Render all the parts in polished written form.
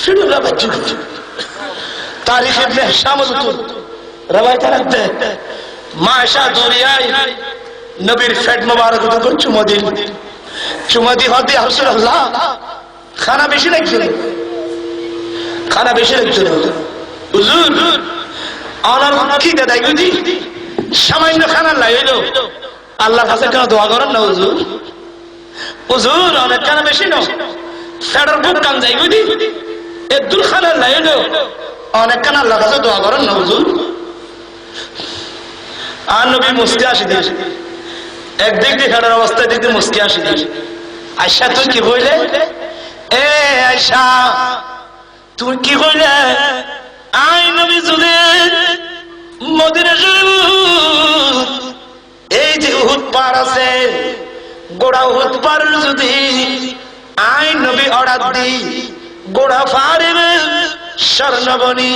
শুনুরা বাচ্চু তারিখ ইবনে হিশাম রওয়ায়াত রাখতে মাশা দরিয়ায় নবীর ফেট মোবারক উপর চুমা দি হদি রাসূলুল্লাহ খানা বেশি লাগছিল হুজুর আমার কি দাদাই গুজি সামান্য খানা লাগাইলো আল্লাহর কাছে কেন দোয়া করেন না হুজুর অনেক খানা বেশি না ফেডার বুক কান যাই গুজি একদুল খানা লাগাইলো অনেক খানা আল্লাহর কাছে দোয়া করেন না হুজুর আর নবী মুস্কি আসি দিন একদিক দিয়ে ফেডার অবস্থায় দিক দিয়ে মুস্কি আসি দিন আয়সা তুই কি কইলে এ আয়সা তুই কি কইলে আই নবী যদি মদিনা শরীফ এই যে উহুদ পাহাড় আছে গোড়া উহুদ পাহাড় যদি আই নবী অর্ডার দি গোড়া পাহাড়ের স্বর্ণবনী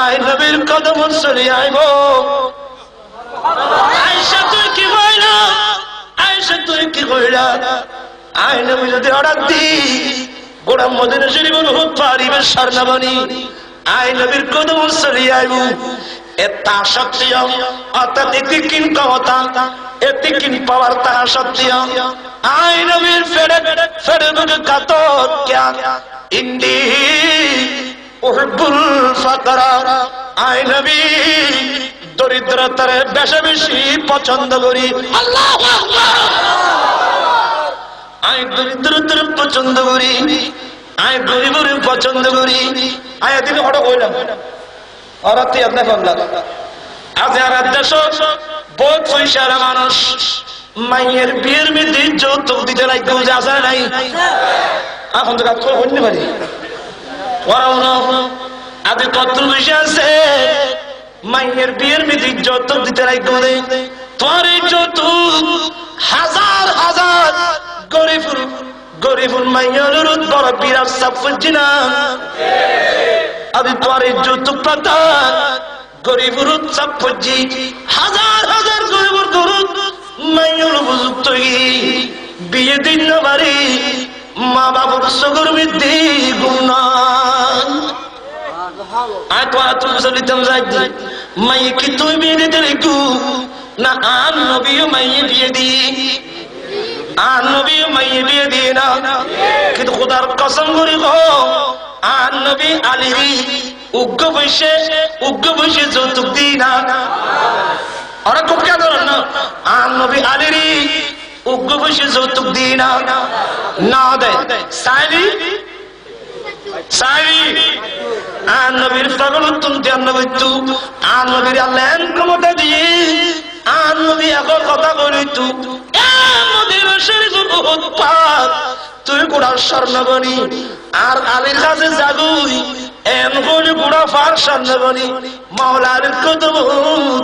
আই নবীর কদম চলে আইব আয়সা তুই কি কইলা আয়সা তুই কি কইলা আই নবী যদি অর্ডার দি গোড়া মদিনা শরীফ উহুদ পাহাড়ের স্বর্ণবনী আই নবীর কদম চলে আইব এটা সত্য অর্থাৎ এতিকিন কথা এতিকিন পাওয়ার তা সত্য আই নবীর ফেরে বুকে কাতর কিয়া ইন্দি উহিব্বুল ফাকরা আই নবী দরিদ্রতার বেশি বেশি পছন্দ করি আল্লাহু আকবার আই দরিদ্রতার পছন্দ করি আই গরিবের পছন্দ করি আয় দিন হঠাৎ কইলাম অরাতে আপনার ভাবলাম আজ আর দেশ বহুত পয়সার মানুষ মাইয়ের বিয়ের মধ্যে যৌতুক দিতে লাগবে বুঝে আসা নাই এখন তো কাজ করে হইতে পারি ওরাও না আগে কত পয়সা আছে মাইয়ের বিয়ের মধ্যে যৌতুক দিতে লাগবে তোমার এই যৌতুক হাজার হাজার গরিবুল মাইয়ের বড় বিরাট সাপ ফুজি না আমি তোমার এই যৌতুক পাতা গরিবুর সাপ ফুজি হাজার হাজার গরিবুর গরুদ মাইয়ের উপযুক্ত বিয়ে দিন না বাড়ি মা বাবুর সগর বৃদ্ধি গুণা আর তোমার তুমি চলিতাম যাই মাইয়ে কি তুই বিয়ে দিতে রেখু না আর নবীও মাইয়ে বিয়ে দি আর নবী মাইয়ে বিয়ে দিয়ে না কিন্তু খোদার কসম করি গো আর নবী আলী উগ্র বৈশে যৌতুক দি না ওরা খুব কে ধরেন না আর নবী আলীর উগ্র বৈশে যৌতুক দি না দেয় সাইলি আর নবীর পাগল তুমি আর নবীর আল্লাহ ক্ষমতা দিয়ে আর নবী এখন কথা বলি তুই গোড়ার স্বর্ণবনী আর আলীর কাছে যাগুই এন করে গোড়া ফার স্বর্ণবনী মাওলার কত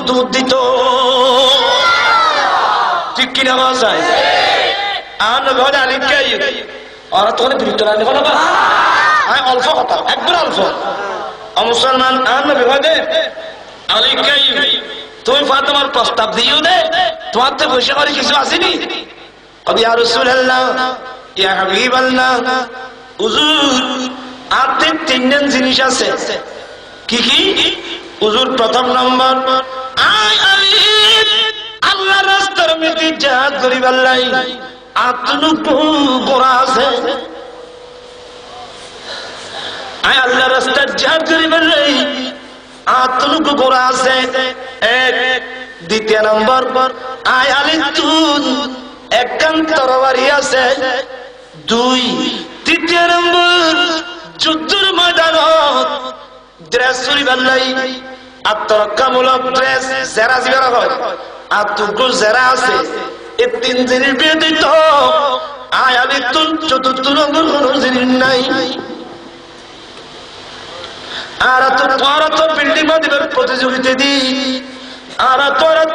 দুধ দিত ঠিক কিনা বাসায় আর নবী হলে আলী কে ওরা তো বিরুদ্ধ অল্প কথা একবার অল্প মুসলমান আর নবী হলে আলী কে তুমি ফাতেমার প্রস্তাব দিও দে তোমার তো বসে করে কিছু আসেনি ইয়া রাসূলুল্লাহ ইয়া হাবিবাল্লাহ হুজুর আপনি তিনজন জিনিস আছে কি কি হুজুর প্রথম নম্বর আই আলী আল্লাহর রাস্তার মধ্যে জিহাদ করিবার লাই আত্মনুকু গোরা আছে আই আল্লাহর রাস্তায় জিহাদ করিবার লাই আত্মনুকু গোরা আছে এক দ্বিতীয় নম্বর আয় আলী তুন একখান তরবারি আছে দুই তৃতীয় নম্বর যুদ্ধের ময়দানত ড্রেস চুরিবার লাই আত্মরক্ষামূলক ড্রেস জেরা জিরা হয় আত্মগু জেরা আছে এই তিন জিনিস ব্যতীত আয় আলী তুন চতুর্থ নম্বর কোন জিনিস নাই আর তো বিল্ডিং বাঁধিবার প্রতিযোগিতা দি আর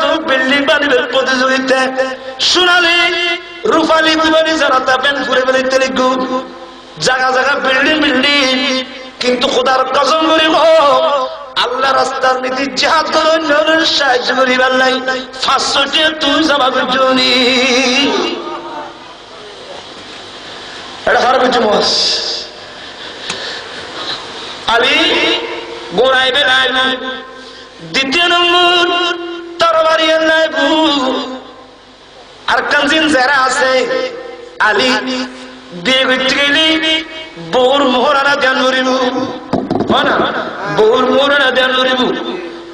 তো বিল্ডিং বাঁধিবার প্রতিযোগিতা সোনালি রূপালি দিবানি যারা তাপেন ঘুরে বেড়াইতে লিখু জায়গা জায়গা বিল্ডিং কিন্তু খোদার কসম করিব আল্লাহ রাস্তার নীতি জিহাদ করে অন্যের সাহায্য করিবার নাই 500 তুই জমা করছনি এটা হার বুঝমস আলী গোড়াইবে লাইবু, দ্বিতীয় নম্বর তরবারি লাইবু। আর কাঞ্জিন যারা আছে আলী বিয়ে করতে গেলে বউর মোহরানা ধ্যান করিব, বউর মোহরানা ধ্যান করিব,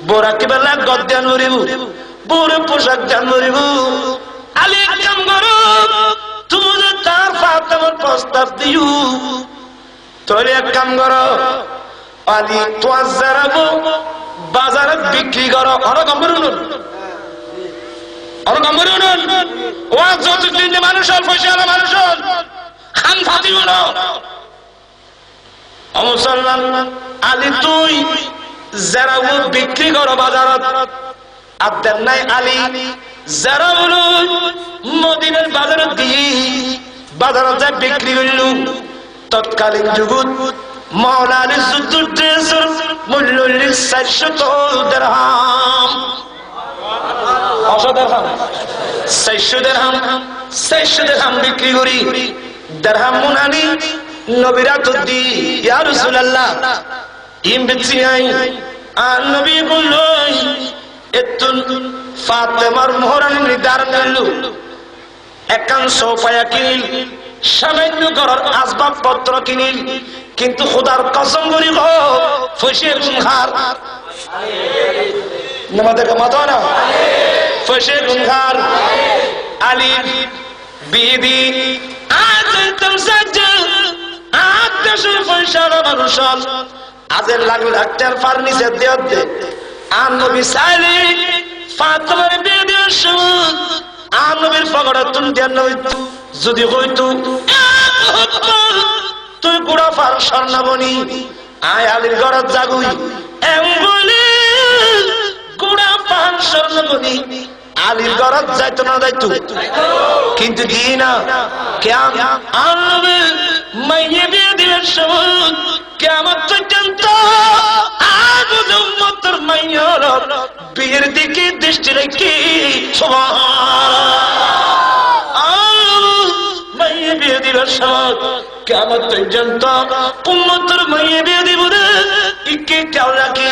বোরা কেবেলা গদ ধ্যান করিব, বউর পোশাক ধ্যান করিব। আলী এক কাম করো, তুমি যে তার ফাতেমার প্রস্তাব দিও, তাহলে এক কাম করো আলী তোমার যারাবো বাজারে বিক্রি করো। অনেক মানুষ মানুষ খান ফাতিব মুসলমান। আলী তুই যারাবো বিক্রি করো বাজারত, আর দেন নাই আলী যারা বলো মদিনার বাজারত দিয়ে বাজারত যায় বিক্রি করল। তৎকালীন যুগত মাওলা আলীর যুদ্ধের ড্রেসের মূল্য 400 দিরহাম, 400 দিরহাম বিক্রি করি। দিরহাম মুনানি নবীরা তো দি ইয়া রাসূলুল্লাহ ইম বেচি আই। আর নবী বলল এতুন ফাতেমার মোহরানি নির্ধারণ করল। একান সোফায়া কিনিল, সামান্য ঘরের আসবাবপত্র কিনিল, কিন্তু খোদার কসম করি গো ফসে গুনহার নামাদের মাথা না ফসে গুনহার আলীর বিবি আজতম সাজ্জাল আদশে ফয়সালা মানুষল আজের লাগল ডাক্তার ফার্নিচার দিয়ে দে। আর নবী সাইলে ফাতেমার বিয়ে দেওয়ার সময় আর নবীর পকেটে তুমি দেন হইতো, যদি হইতো তুই গুড়া ফার স্বর্ণাবনি আয় আলীর ঘরত জাগুই এম বলি গুড়া ফার স্বর্ণাবনি আলীর ঘরত যাইতো না যাইতো, কিন্তু দি না কেমন আনবে মাইয়ে বিয়ে দেওয়ার সময় কেমন পর্যন্ত উম্মতের মাইয়ার বিয়ের দিকে দৃষ্টি রেখে মাইয়ে বিয়ে দিবার সময় কেমন পর্যন্ত উম্মতের মাইয়ে বিয়ে দিব রে ইকে কেউ রাখি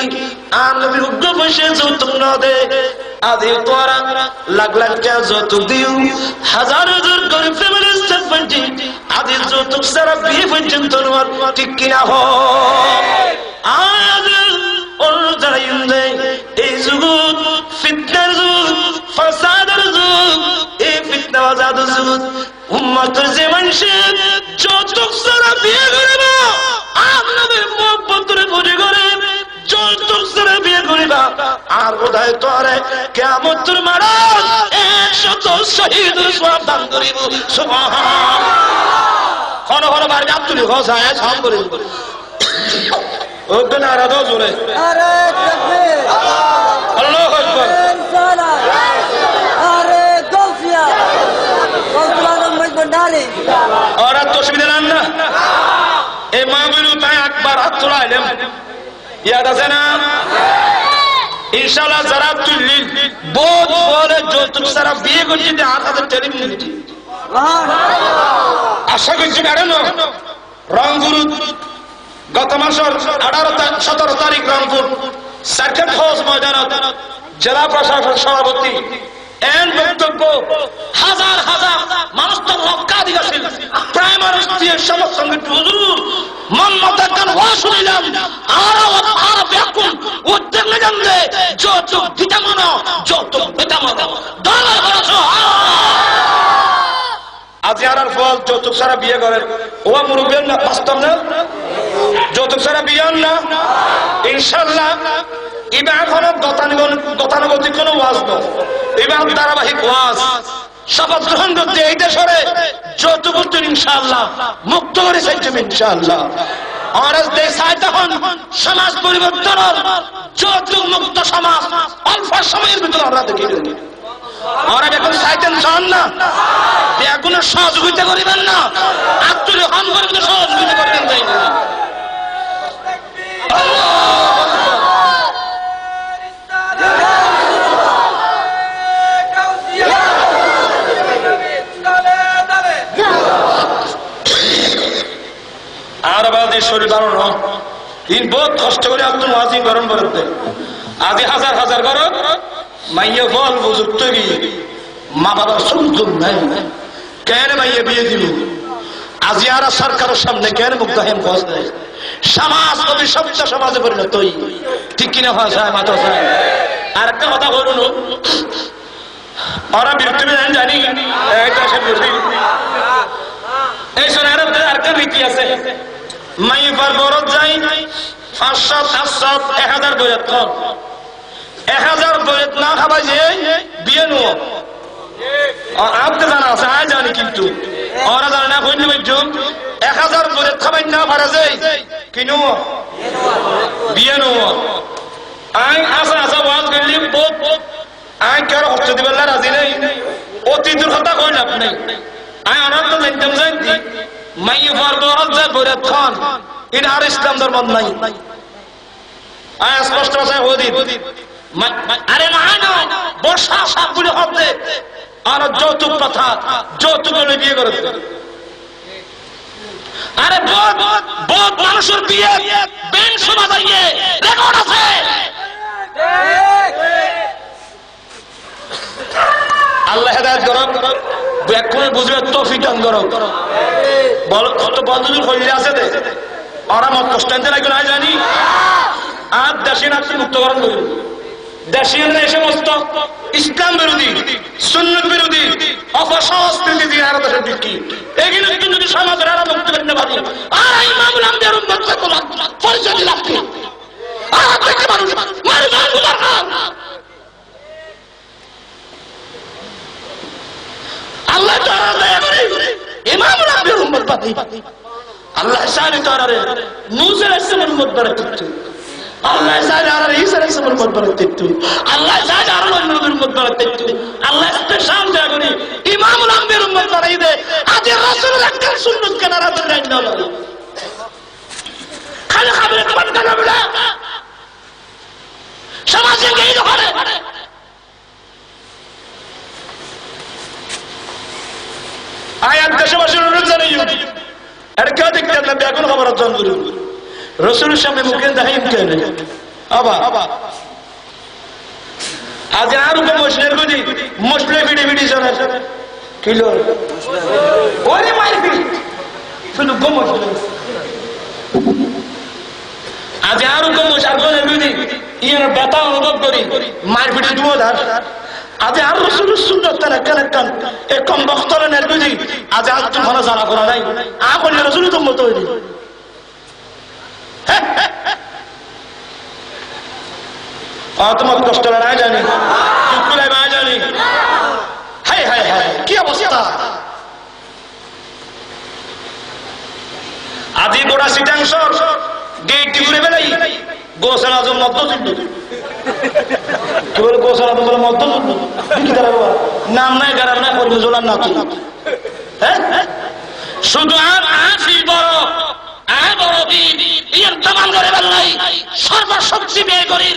আর নবী উগ্র বসে যৌতুক না দে। আদি তোরা লাখ লাখ টাকা যৌতুক দিও, হাজার হাজার গরিব ফ্যামিলি পর্যন্ত আদি যৌতুক ছাড়া বিয়ে পর্যন্ত ঠিক কিনা হয়। আজ এই যুগ ফিতনার যুগ, ফাসাদের যুগ, এই ফিতনা বাজাদের যুগ। উম্মতের যে মানুষের যৌতুক ছাড়া বিয়ে করিব আপনাদের মহব্বতের বুঝে করে যৌতুক ছাড়া বিয়ে করিবা আর বোধহয় তোরে কিয়ামতের মারা 100 শহীদের সওয়াব দান করিব। সুবহানাল্লাহ। কোন কোন বার আব্দুল হোসায় সাম করিব ওকে নারা দাও জোরে, আরে তাকবীর, আল্লাহু আকবার, সালাম, আরে গৌসিয়া গৌসিয়া নমজ বন্ডালি আর তসবিহ দেন না এই মাহফিল তাই আকবার আত্মলা ইলম ইয়াদ আছে না ইনশাআল্লাহ। যারা তুলিল বহুত বলে যৌতুক ছাড়া বিয়ে করছি আর তাদের টেলিভিশন আশা করছি কারণ রংপুর গত মাসের 17 তারিখ রংপুর সার্কিট হাউস ময়দানত জেলা প্রশাসন সভাপতি এন বক্তব্য হাজার হাজার মানুষ তো রক্ষা দিয়েছিল, প্রায় মানুষ দিয়ে সমস্ত হুজুর মন মতো গান ওয়া শুনিলাম আর ব্যাকুল উদ্যোগ নিলাম যে যৌতুক দিতে মনো যৌতুক দিতে মনো দলা হয়েছ। আজ আর ফল যৌতুক ছাড়া বিয়ে করেন ও মুরব্বীর না বাস্তব না যৌতুক ছাড়া বিয়ে না ইনশাআল্লাহ। এবার হলো গতানুগতিক কোন ওয়াজ নয়, এবার ধারাবাহিক ওয়াজ। শপথ গ্রহণ করতে এই দেশে যৌতুক ইনশাআল্লাহ মুক্ত করে চাইছে ইনশাআল্লাহ। আর দেশ তখন সমাজ পরিবর্তন যৌতুক মুক্ত সমাজ অল্প সময়ের ভিতরে আমরা দেখি। আর এখন চাইতেন চান না এখন সহযোগিতা করিবেন না আত্মীয় হন করবেন সহযোগিতা করবেন তাই না। আর বাদে শরীর বানানো ইন বহুত কষ্ট করে আব্দুল ওয়াজিব গরম করতে আদি হাজার হাজার করো মাইয়া ফল বুঝুক তৈরি মা বাবার সুন্দর নাই কেন মাইয়া বিয়ে দিল আজি আর সরকারের সামনে কেন মুক্তাহেম বস নেই সমাজ অভিশপ্ত সমাজে পরিণত ঠিক কিনা হয় সাহেব মাথা সাহেব আর একটা কথা বলুন ওরা বিরুদ্ধে জানি এই সোনার আরেকটা রীতি আছে মাইয়ে পার বরত যাই 500 700 1000 বয়ত খান 1000 বয়ত না খাবাই যে বিয়ে নো আপনি জানা আছে আয় জানি কিন্তু ওরা জানে না কইনি বৈদ্য 1000 বয়ত খাবাই না পারা যায় কিনো বিয়ে নো আই আসা আসা ওয়াজ করলি বহুত আই কার হচ্ছে দিবেন না রাজি নাই অতীতের কথা কই লাভ নাই আই আনন্দ জানতাম জানতি মাইয়ে পার বরত যায় বয়ত খান এটা আর ইসলাম ধর্ম নাই আয় স্পষ্ট আছে ওদিন আরে না না বর্ষা সবগুলো হবে আর যৌতুক কথা যৌতুক বলে বিয়ে করে আরে বহুত মানুষের বিয়ে ব্যাংক সমাজ আইয়ে রেকর্ড আছে আল্লাহ হেদায়েত করো ব্যাকুল বুঝবে তৌফিক দান করো বল কত বন্ধুদের হইলে আছে দে ওরা মত কষ্ট আনতে লাগবে না জানি আর দেশের আপনি মুক্তকরণ করুন দেশের এই সমস্ত ইসলাম বিরোধী সুন্নত বিরোধী অপসংস্কৃতি দিয়ে আরো দেশের দিকে এগুলো কিন্তু যদি সমাজের আরো মুক্ত করতে পারি আর ইমামুল আম্বিয়ার উম্মত পরিচয় দিলাম আর দেখতে মানুষ মারি মারি দরকার আল্লাহ তাআলা দয়া করে ইমামুল আম্বিয়ার উম্মত পাতি আল্লাহ সারি তাআলা নূহ আলাইহিস সালামের উম্মত বারাকাতু আল্লাহ সারি আর ঈসা আলাইহিস সালামের উম্মত বারাকাতু আল্লাহ সারি আর নবীর উম্মত বারাকাতু আল্লাহ স্পেশাল দয়া করে ইমামুল আম্বিয়ার উম্মত বানাই দে আজ রাসূলের একটা সুন্নাত কেনারা ধরে না খালি খাবে তোমার কেন বলা সমাজে গিয়ে করে আয়াত দেশবাসীর অনুরোধ জানাই আর কেউ দেখতে না এখন খবর অর্জন করুন রসুলের সামনে মুখে দাহিম কেন আবা আজ আর উপর মশলের গুজি মশলে ভিড়ে ভিড়ে চলে কিলো ওরে মাইর ভিড় শুধু গো মশলে আজ আর উপর মশার গুজি ইয়ার ব্যথা অনুভব করি মাইর ভিড়ে দুও ধার আজ আর রসুলের সুন্দর তারা কেন কান এ কম বক্তরের বুঝি আজ আর তো ভালো জানা করা নাই আপনি রসুলই তো মতো হইলি তোমার কষ্ট না জানি দুঃখ না জানি হাই হাই হাই কি অবস্থা আদি গোড়া সিটাংশ গেট ঘুরে বেলাই গোসল আজম মধ্য গোসল আজম মধ্য নাম নাই গারাম নাই করবে জোলার না তুই শুধু আর আসি বড় বড় বিয়ের দামান করে বেলাই সর্বশক্তি ব্যয় করি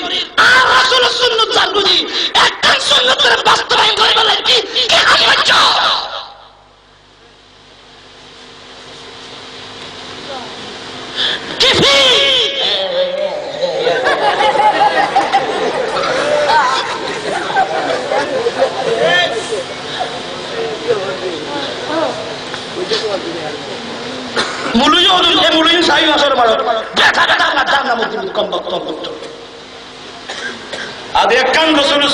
আর রাসূল সুন্নাত জান বুঝি একটা সুন্নাতের বাস্তবায়ন করে বেলাই কি আশ্চর্য কিফি মুলুই সাই আসর মারো দেখা দেখা না জানা মুক্তি কম বক্তব্য আদে কান রাসূলুল্লাহ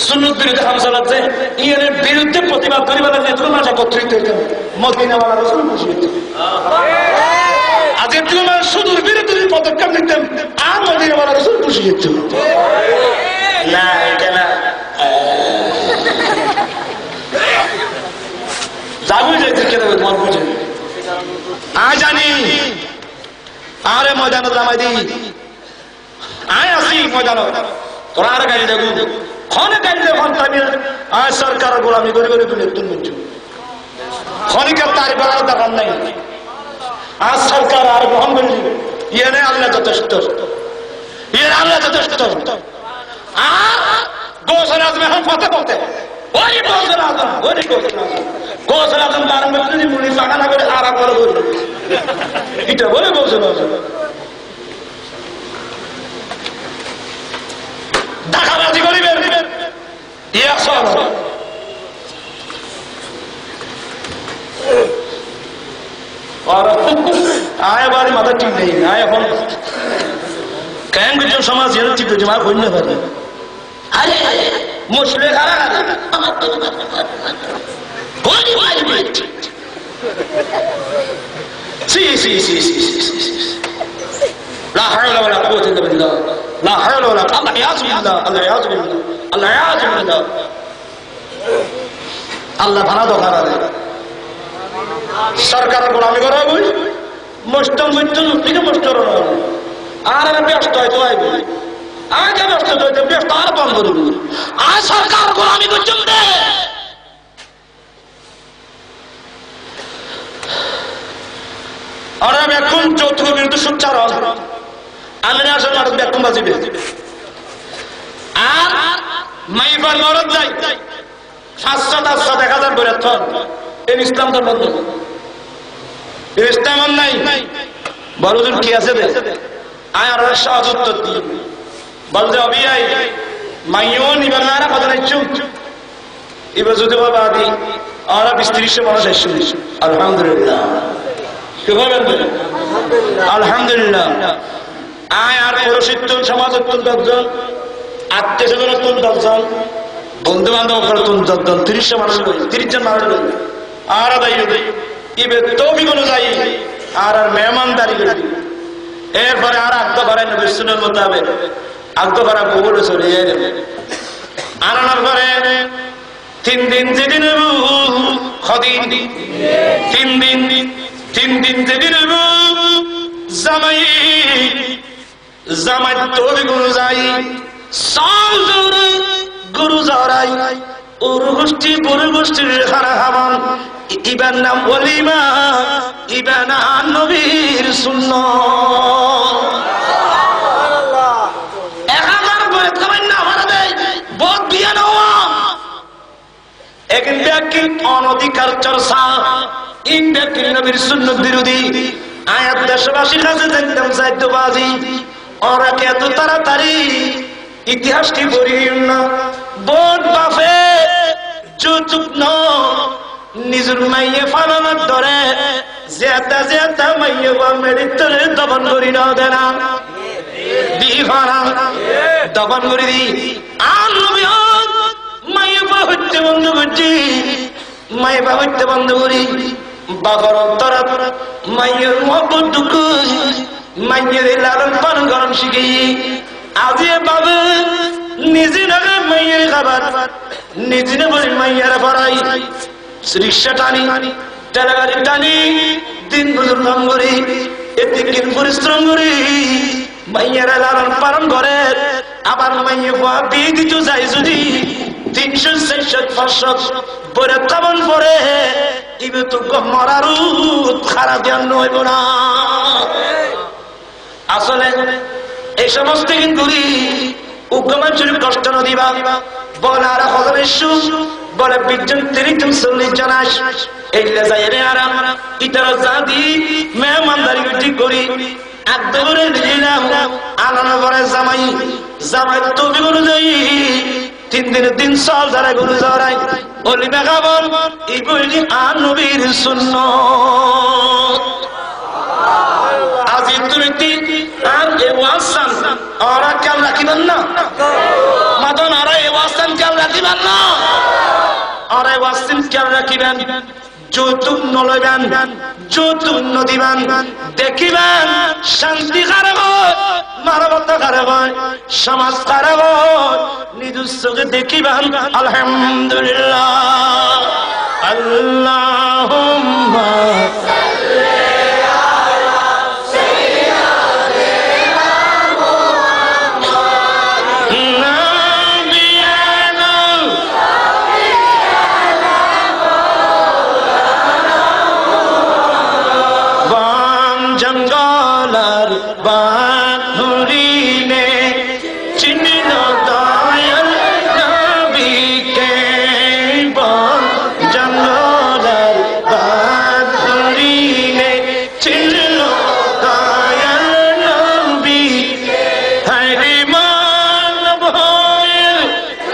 সুন্নাত বিরোধী হামলা আছে এর বিরুদ্ধে প্রতিবাদ করিবার নেতৃত্ব মাঝে একত্রিত হইতে মদিনা ওয়ালা রাসূল খুশি হইতে আজ তোমার সুদূর বিরুদ্ধে পদক্ষেপ নিতেন আর মদিনা ওয়ালা রাসূল খুশি হইতে না কেনা যাবো যাইতে কেন তোমার বুঝে আয় জানি আরে ময়দান নামাই দি আয় আসি ময়দান তোরা আর গাড়ি দেবো খনে গাড়ি দেবো আয় সরকার গোলামি করে করে তুলে তুলবেন খনিকার তার বেলার দরকার নাই আজ সরকার আর গ্রহণ করে দিবে ইয়ে নেই আল্লাহ যথেষ্ট ইয়ে আল্লাহ যথেষ্ট আর গোসল আজমে এখন পথে পথে ওই গোসল আজম ওই গোসল আজম তার মধ্যে মুড়ি পাকা না করে আরাম করে বলবে এটা বলে গোসল আজম ইয়া সালাম আর আয় বাড়ি মাথা ঠিক নেই আয় এখন কেন কিছু সমাজ এর ঠিক হয়েছে মা কইলে পারে আরে মুসলে খারা কোনি ভাই সি সি সি সি لا حول ولا قوة إلا بالله لا حول ولا قوة الله يعز بالله الله يعز بالله الله يعز بالله الله بنا دو خرا دے সরকার গোলামি করা বই মুস্তাম মুস্তাম থেকে মুস্তার আর আমি ব্যস্ত হইতো আইবো আগে ব্যস্ত হইতো ব্যস্ত আর বন্ধ করব আর সরকার গোলামি করছুম দে আর আমি এখন চৌথ কিন্তু সুচার আমি আসলে আর বেকুম বাজিবে আর মাইবার মরদ যাই 500-1000 করে থন এই ইসলাম ধর্ম ইসলাম নাই বড়জন কি আছে দে আয় আর সহজ উত্তর দি বলতে অবি আই মাইও নিবার না কথা নাইছু এবার যদি বাবা দি আর 20-30 মানুষ আসছে আলহামদুলিল্লাহ কি বলেন আলহামদুলিল্লাহ আয় আর পরিচিত সমাজ অত্যন্ত দশজন আত্মীয় স্বজন অত্যন্ত দশজন বন্ধু বান্ধব অত্যন্ত দশজন 30 মানুষ 30 জন মানুষ আর দায়ী ইবে তৌফিক অনুযায়ী আর মেহমানদারি করে এরপরে আর আগ্দ করেন বিষ্ণুর মোতাবেক আগ্দ করা কবুল চলে যাবে আনানোর পরে 3 দিন যেদিন খদিন 3 দিন যেদিন জামাই জামাই তৌফিক অনুযায়ী সাল গুরু জহরাই ওর গোষ্ঠী গরু গোষ্ঠীর খানা খাবান ইবার নাম ওলিমা ইবার নাম নবীর সুন্নাত 1000 বই খাবেন না আমাদের দেয় বহুত বিয়ে নেওয়া একদিন ব্যক্তি অনধিকার চর্চা ইন ব্যক্তি নবীর সুন্নত বিরোধী আয়াত দেশবাসীর কাছে দেখতাম সাহিত্যবাজি ওরা কে এত তাড়াতাড়ি ইতিহাসটি বলিও না বোট বাফে চুপ ন নিজের মাইয়ে ফালানোর ধরে জেতা মাইয়ে বা মেরির ধরে দমন করি না দেনা বিফানা দমন করে দি আর নবী মাইয়ে বা হইতে বন্ধ করছি মাইয়ে বা হইতে বন্ধ করি বাবার অন্তরা মাইয়ের মহব্বত দুঃখ মাইয়ের লালন পালন করেন শিখি আজিয়ে পাবে নিজে নাগে মাইয়ের খাবার নিজে না বলি মাইয়ারা পড়াই রিক্সা টানি টেলাগাড়ি টানি দিন মজুর কাম করি এতে দিন পরিশ্রম করি মাইয়ারা লালন পালন করে আবার মাইয়ে হওয়া বিয়ে দিতে যাই যদি 300-400-500 পরে তখন পরে ইবে তো মরারু খারাপ জ্ঞান হইব না আসলে এই সমস্ত কিন্তু উগ্রমান শরীফ কষ্ট নদীবা বলে আর হজমেশু বলে 20 জন 30 জন 40 জন আস এইলে যাই রে আর ইতার জাদি মেহমানদারি ঠিক করি একদমরে দিলাম আনানো করে জামাই তো বিগুলো যাই 3 দিনের দিন সাল যারা গুরু জরাই ওলি মেগাবন এই বলি আর নবীর সুন্নাত আজি তুমি আর এ ওয়াসান ওরা কেন রাখিবেন না মাদন ওরা এ ওয়াসান কেন রাখিবেন না ওরা এ ওয়াসান কেন রাখিবেন যৌতুক নলবেন যৌতুক নদিবেন দেখিবেন শান্তি খারাপ হয় মানবতা খারাপ হয় সমাজ খারাপ হয় নিজস্বকে দেখিবেন আলহামদুলিল্লাহ আল্লাহুম্মা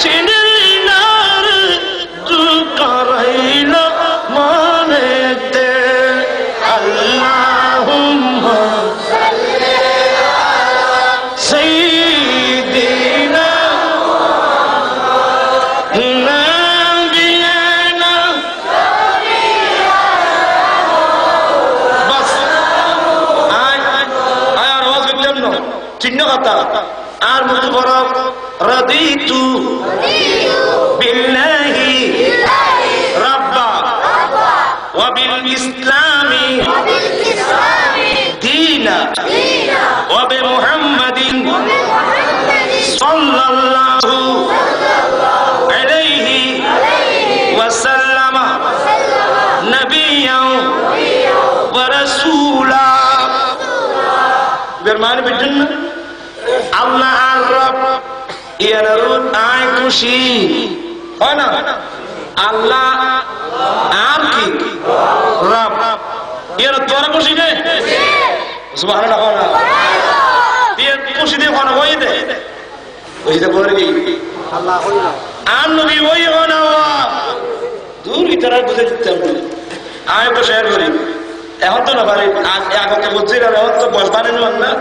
চিনলি না চিহ্ন কথা আর মুখ বড় রাদিতু বিল্লাহি রাব্বা ওয়া বিল ইসলামি দীনা ওয়া বি মুহাম্মাদিন সাল্লাল্লাহু আলাইহি ওয়া সাল্লাম নবিয়্যান ওয়া রাসূলা। বেরমানি বিজন্য আল্লাহ আর রব ইয়ারুদ আয় খুশি হয় না আল্লাহ আর কি রব ইয়ার তোরা খুশি নে সুবহানাল্লাহ না ইয়ার খুশি দে কোন হই দে ওই দে বলে কি আল্লাহ হই না আর নবী ওই হনা দূর ইতারা বুঝে দিতে আয় তো শেয়ার করি এখন তো না পারি আগে তো বুঝছিলাম এখন তো বস বানানো না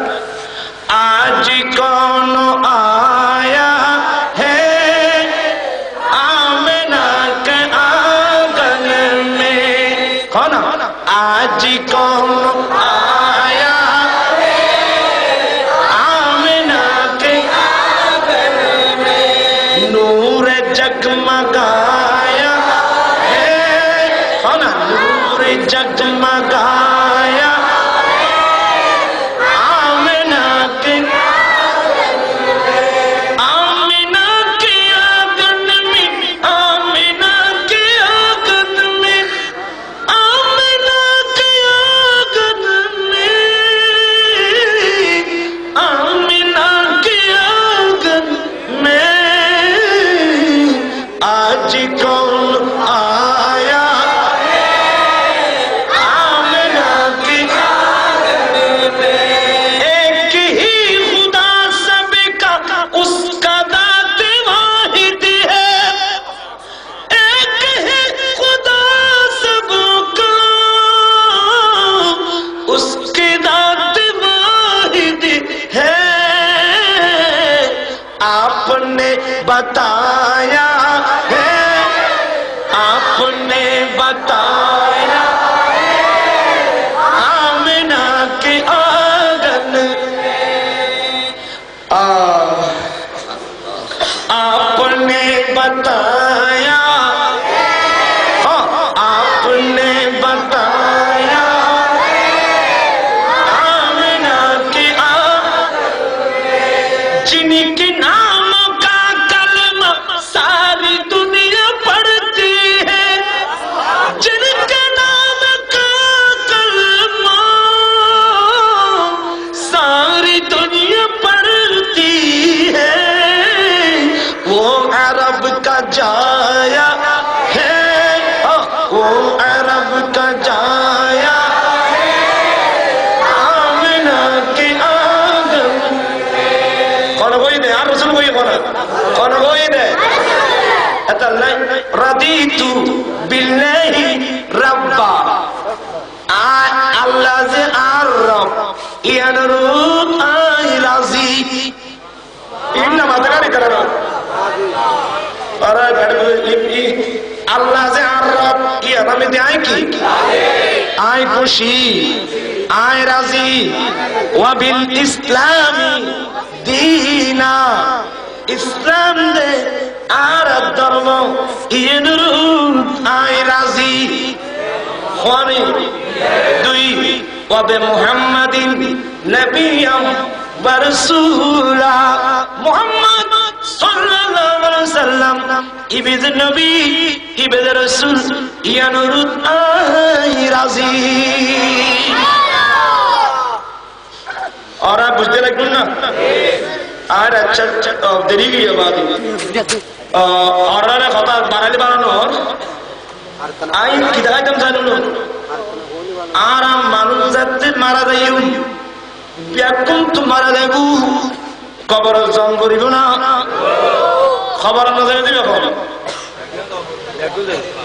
आज कौन आया है आमिना के आंगन में कौन आज कौन आया है आमिना के आंगन में नूर जगमगाया है कौन नूर जगमगाया बताया है आपने बताया है आमिना के आंगन आपने बताया आपने बताया आमिना के जिनके नाम सारी दुनिया पढ़ती है जिनके नाम का कलमा सारी दुनिया पढ़ती है वो अरब का जाया है वो अरब का जाया है आमिना के आंगन कौन कोई दे यार रसूल कोई कौन कोई दे রাদিতু বিল্লাহি রাব্বা আল্লাহ যে আর রব ইয়ানুরুদ আই রাজি ইন্না মাদারি তারা আরে বড় আল্লাহ যে আর রব ইয়া নামে দেয় কি আই খুশি আই রাজি ওয়া বিল ইসলামি দীনা ইসলাম দে আর ধর্ম ইয়েনুরুদ আই রাজি খনি দুই ওয়াবে মুহাম্মাদিন নবিয়্যাম ওয়া রাসূলা মুহাম্মদ সাল্লাল্লাহু আলাইহি ওয়াসাল্লাম ইবিদ নবী ইবিদ রাসূল ইয়েনুরুদ আই রাজি और आप बुझते लग ना আর আচ্ছা দেরি গিয়ে বাদি অর্ডারে কথা বাড়ালি বাড়ানোর আই কি দেখাইতাম জানো আরাম মানুষ যাতে মারা যাইও ব্যাকুম তো মারা যাইব কবর জন করিব না খবর না জানি দিবে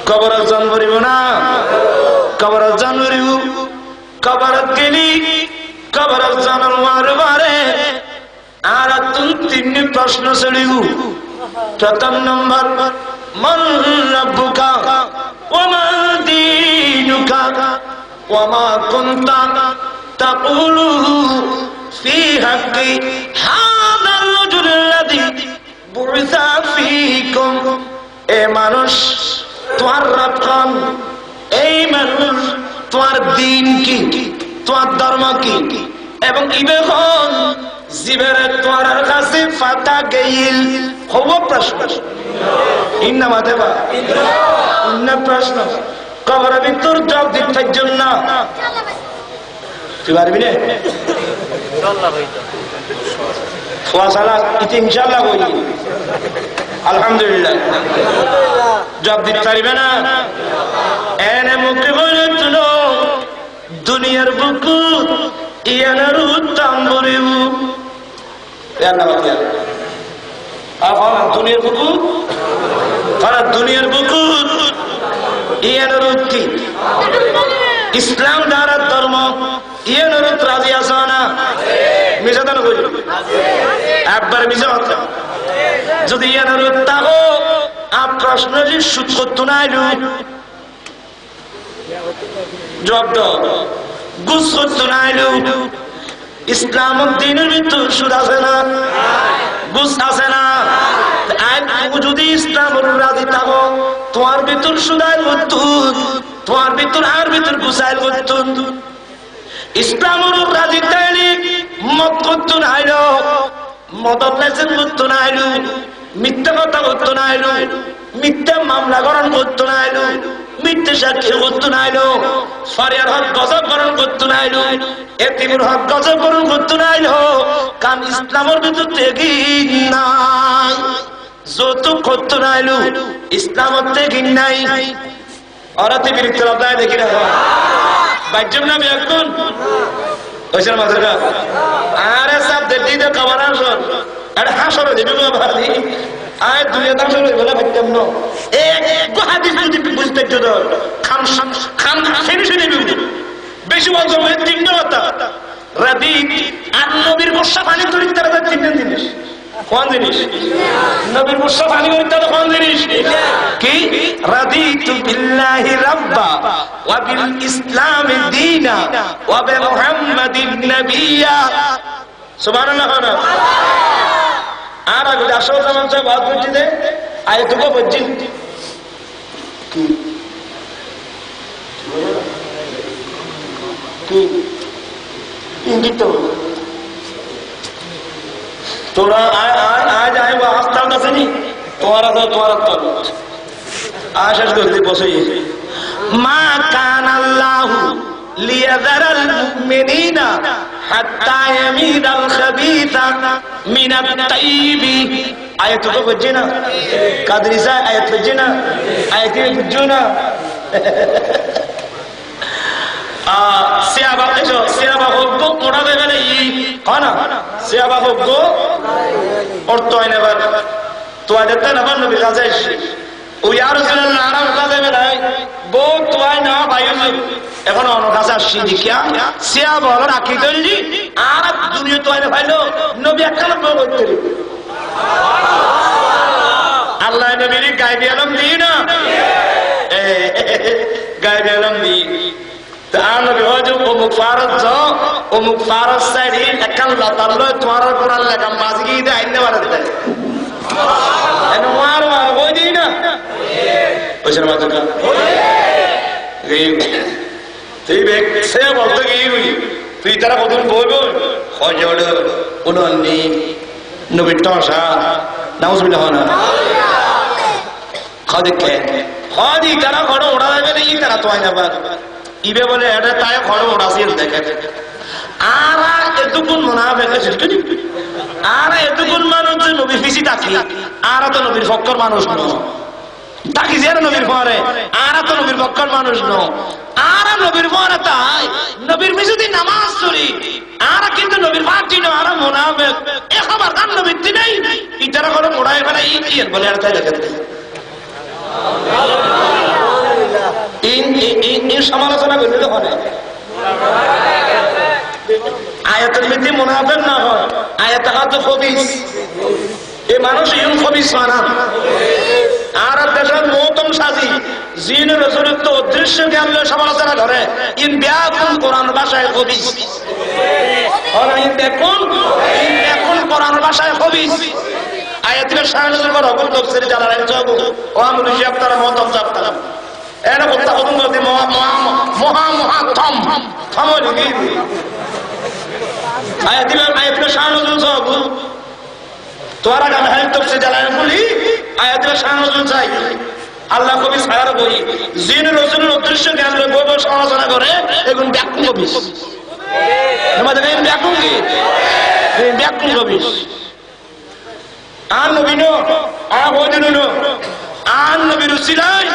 কবর জন করিব না কবর জন করিব কবর গেলি কবর জানার মারবারে আর তুই তিন প্রশ্ন ছড়িব প্রথম নম্বর মান রাব্বুকা ওয়া মা দীনুকা ওয়া মা কুনতা তাকুলু ফি হাক্কি হাযাল রাজুলিল্লাযী বুইসা ফীকুম। এ মানুষ তোমার রব কোন? এই মানুষ তোমার দিন কি, তোমার ধর্ম কি? এবং ইবে কোন জীবের তোমার কাছে ফাতা গেইল হব প্রশ্ন। ইন্নামা দেবা ইন্না প্রশ্ন কবরের ভিতর জব দিতে জন্য তুই পারবি না? ফয়সালা ইতি ইনশাআল্লাহ কই আলহামদুলিল্লাহ জব দিতে পারবে না। এনে মুখে বলে তুলো দুনিয়ার বুকু ইয়ানার তাম্বুরিউ ইয়ানা বাকিয়া আফান দুনিয়ার বুকু ফারা দুনিয়ার বুকু ইয়ানার কি ইসলাম দ্বারা ধর্ম ইয়ানার রাজি আছে না? মিছা দান কই একবার মিছা হতো যদি ইয়ানার তাগো আপ প্রশ্ন যে সুদ করতো না আইলু জব দাও গুস করতো না আইলু ইসলাম দিনের ভিতর সুদ আছে না? গুস আছে না? যদি ইসলাম রাজি থাকো তোমার ভিতর সুদাইল করতুন, তোমার ভিতর আর ভিতর গুসাইল করতুন। ইসলাম রাজি তাইলি মত করতো না আইলো, মদত লাইসেন্স করতো না আইলু, মিথ্যা কথা করতো না আইলু, মিথ্যা মামলা গ্রহণ করতো না আইলু, মিথ্যা সাক্ষী করতো না আইলো, সরিয়ার হক গজব গ্রহণ করতো না আইলু, এতিমের হক গজব গ্রহণ করতো না আইলো। কারণ ইসলামের ভিতর থেকে নাই যৌতুক করতো না আইলু, ইসলামের থেকে নাই। অরাতে বিরক্ত আপনার দেখি না বাজ্যম না বিয়াকুন ওইসব মাঝে আরে সব দেখি তো খাবার আসর আরে হাসর দেবে ভাবি আয় দুনিয়া দাম শুরু বলে ভাবতাম না এক হাদিস যদি বুঝতে যদি খাম খাম ফেরি শুনে বেশি বলছো তিনটা কথা রাদি আর নবীর বর্ষা পানি তৈরি তারা তিনটা জিনিস। কোন জিনিস? নবীর বর্ষা পানি তৈরি তারা কোন জিনিস কি? রাদিতু বিল্লাহি রাব্বা ওয়া বিল ইসলামি দীনা ওয়া বি মুহাম্মাদিন নাবিয়্যা। সুবহানাল্লাহ। আর আগে আসল জামান সাহেব বাদ বুঝি দে আয়াতুকো বুঝি কি কি ইঙ্গিত তোরা আজ আয় আস্তাল আসেনি তোমার তো আশাস করতে বসে মা কান আল্লাহু লিয়াযারাল মুমিনিনা হাত্তা ইয়ামিদাল খাবিসা মিনাত তাইয়িবি। আয়াত তো বুঝছে না কাদরি সাহেব, আয়াত বুঝছে না, আয়াত বুঝছো না। সিয়াবা দেখো সিয়াবা হগো ওড়া দেবে না ই কানা সিয়াবা হগো অর্থ হয় না বার তো আদেতে না বান নবী কাছে ও ইয়া রাসূলুল্লাহ আরাম দেবে না গো তো আয় না ভাই এখন অন্য কাছে আসছি দেখিয়া সিয়াবা হলো রাখি গলি আর দুনিয়া তো আয় ভাইলো নবী একটা লোক করতে আল্লাহ নবীর গায়বী আলম দিই না গায়বী আলম দিই অমুক ফারত যাও অমুক ফারত সাইড একাল লাতার লয় তোমার কোরআন লেখা মাঝি গিয়ে দেয় আইনে বাড়াতে দেয় মার মার বই দিই না ওইসব মাঝে তুই সে বলতে গিয়ে তুই তারা কত বই বই হজর উনন্নি নবীর টসা নাউজুবিল্লাহ হয় না খদিকে খদি তারা ঘরে ওড়া যাবে না ই তারা তো হয় না ইবে বলে এটা তাই খড় ওড়াছিল দেখে আর এতক্ষণ মুনাফিক আর এতক্ষণ মানুষ নবীর পিছি থাকি আর তো নবীর পক্ষের মানুষ ন থাকি যে নবীর পরে আর তো নবীর পক্ষের মানুষ ন আর নবীর পরে তাই নবীর পিছুদি নামাজ চলি আর কিন্তু নবীর পার্টি ন আর মুনাফিক এ খবর কান নবীর দিনেই ইটারা করে মোড়াই ফেলাই ইয়ের বলে আর তাই দেখে সমালোচনা করলে তো হয় আয়াতের মধ্যে মুনাফিক না হয় আয়াত তো খবিস এই মানুষ ইউন খবিস মানা আর দেশের মৌতম সাজি জিন রসুলের তো অদৃশ্য জ্ঞান সমালোচনা করে ইন ব্যাপন কোরআন ভাষায় খবিস দেখুন এখন কোরআন ভাষায় হবিস আয়াতের শাহাদাতের পর হুকুম তাফসীর যারা রাখছে ও আমল হিসাব তারা মতম জানতা এরা কথা হুকুম করতে মহা থম হলো কি আয়াতের শাহাদাতের সব তোরা গান হাই তাফসীর যারা বলি আয়াতের শাহাদাত চাই আল্লাহ কবি সার বই জিন রাসূলের উদ্দেশ্য জ্ঞান লই বই সমালোচনা করে এগুলো ব্যাকুম কবি আমাদের এই ব্যাকুম কি ব্যাকুম কবি আর নবী নো আর বইদিন নো আর নবীর উসিলায়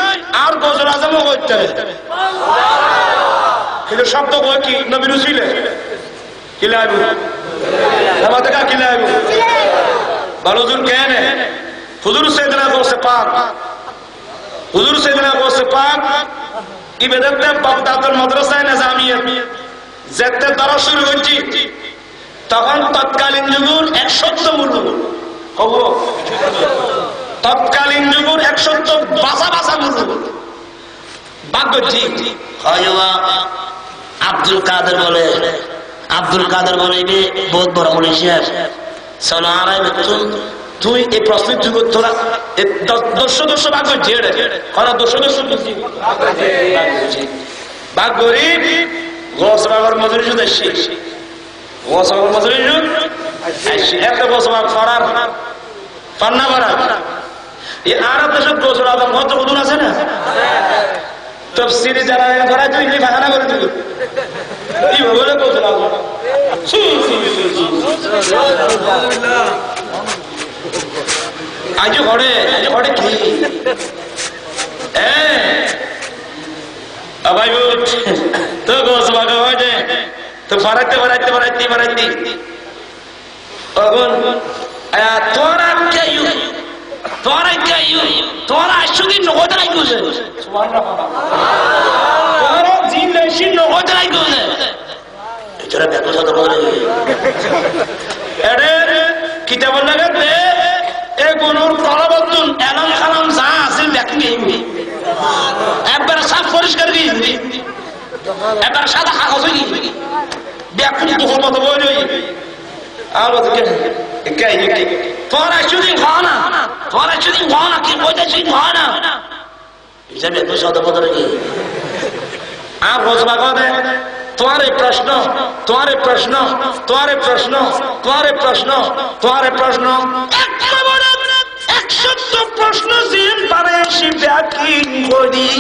আর গজল আজম করতে হবে কিন্তু শব্দ কই কি নবীর উসিলে কি লাগবে আমাদের কা কি লাগবে বালুজুর কেন হুজুর সাইয়েদনা গোসে পাক হুজুর সাইয়েদনা গোসে পাক ইবাদতে বাগদাদের মাদ্রাসায় নিজামিয়া যেতে দ্বারা শুরু হয়েছি তখন তৎকালীন যুগের 100 মূল্য হবো তৎকালীন যুগের 100 বাসা মূল্য বাগজি হয়বা আব্দুল কাদের বলে বহুত বড় মনে শেষ চলো আড়াই বেতন তুই এই প্রশ্নের যুগ তোরা দশ ভাগ ঝেড়ে কারণ দশ ভাগ গরিব গোস বাবার মজুরি শুধু শেষ গোস বাবার মজুরি একটা গোস বাগ ফরার পান্না ভরা এই আরব দেশের গোস বাবার মত হুজুর আছে না তাফসীরে যারা করা তুই এই বাহানা করে দিবি এই বলে গোস বাবার আজ ঘরে কি ভাই তো গোস বাগ হয় তো বাড়াইতে তোরা আসুদি নগদ রাখছে তোরা জিন এসে নগদ রাখছে এছাড়া ব্যাপার সাথে বলে এরে কিতাব লাগাতে এ কোনোর তলাবতুন এলাম খালাম যা আছে দেখি একবার সাফ পরিষ্কার গিয়ে একবার সাদা কাগজ গিয়ে ব্যাকুল তোর মতো বই রই আর তোরা শুধু খাওয়া না কি বইতে শুধু খাওয়া না হিসাবে একটু সাদা পথ রেখে আর বসবা কথা তোমার প্রশ্ন 100 প্রশ্ন জিন পারে সে ব্যাকিং করি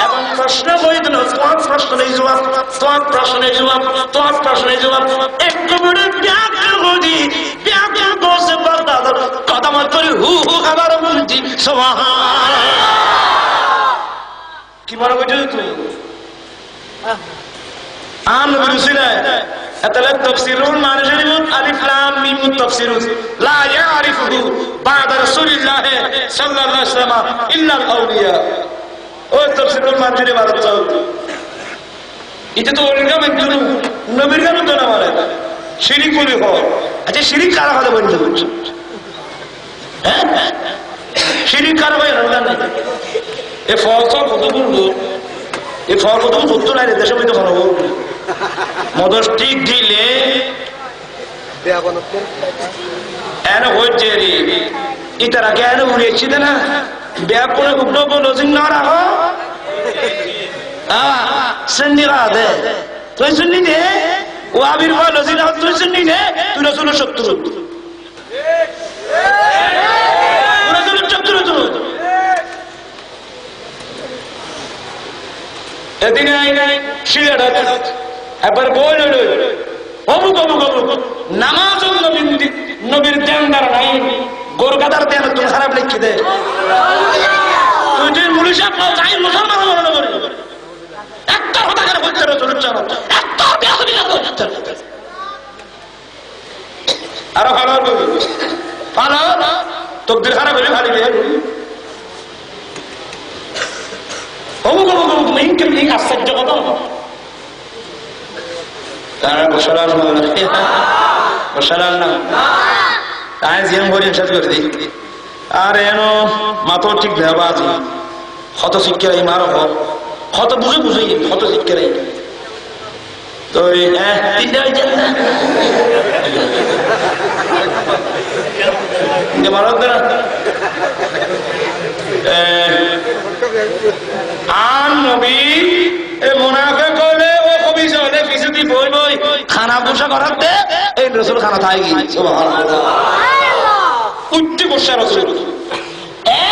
এবং প্রশ্ন বই দিল তোমার প্রশ্নের জবাব একটু বড় ব্যাকিং করি ব্যাকিং বসে বারদার কথা মত করে হু খাবার বলছি সুবহানাল্লাহ কি বড় বুঝছো তুমি আম রসুলা এতলে তাফসীরুল মানজিরুল আলিফ লাম মিম তাফসীরুল লা ইয়ারিফুহু বা'দা রাসূলিল্লাহ সাল্লাল্লাহু আলাইহি ওয়াসাল্লাম ইল্লা আল আউলিয়া ও তাফসীরুল মানজিরে বারত চাও এটা তো ওর গাম একজন নবীর গাম তো না বলে শিরিক বলে হয় আচ্ছা শিরিক কারা কথা বলতে হচ্ছে হ্যাঁ শিরিক কারা হয় না এ ফলস কত বলবো এই ফল কত সত্য নাই দেশের মধ্যে ফল মদস্টিক দিলে এনে হচ্ছে রে ইতারা কে এনে উড়িয়েছি না ব্যাগ করে উঠবো লজিং না রাখো সন্নি দে তুই শুনলি দে ও আবির বল লজিং না তুই শুনলি দে তুই রসুলের শত্রু এদিনে শিলাটা একবার বই অমুক নামাজ নবীর দেন দ্বারা নাই গোরগাদার দেন তুমি খারাপ লিখে দে তুই যদি মুলিশা চাই মুসলমান মনে করি একটা কথা করে বলতে একটা আরো ভালো তকদির খারাপ হলে ভালো আশ্চর্য কথা তারা বসালাম না তাই জিএম করে করে দিই আর এন মাতো ঠিক ভেবা আছে ক্ষত শিক্ষার এই মারো ক্ষত বুঝে ক্ষত শিক্ষার তো তিনটা হয়েছেন না ভালো না আর নবী মুনাফে করলে ও কবি চলে কিছুদিন বই বই খানা পোষা করাতে এই রসুল খানা থাকি উঠতে বসা রসুল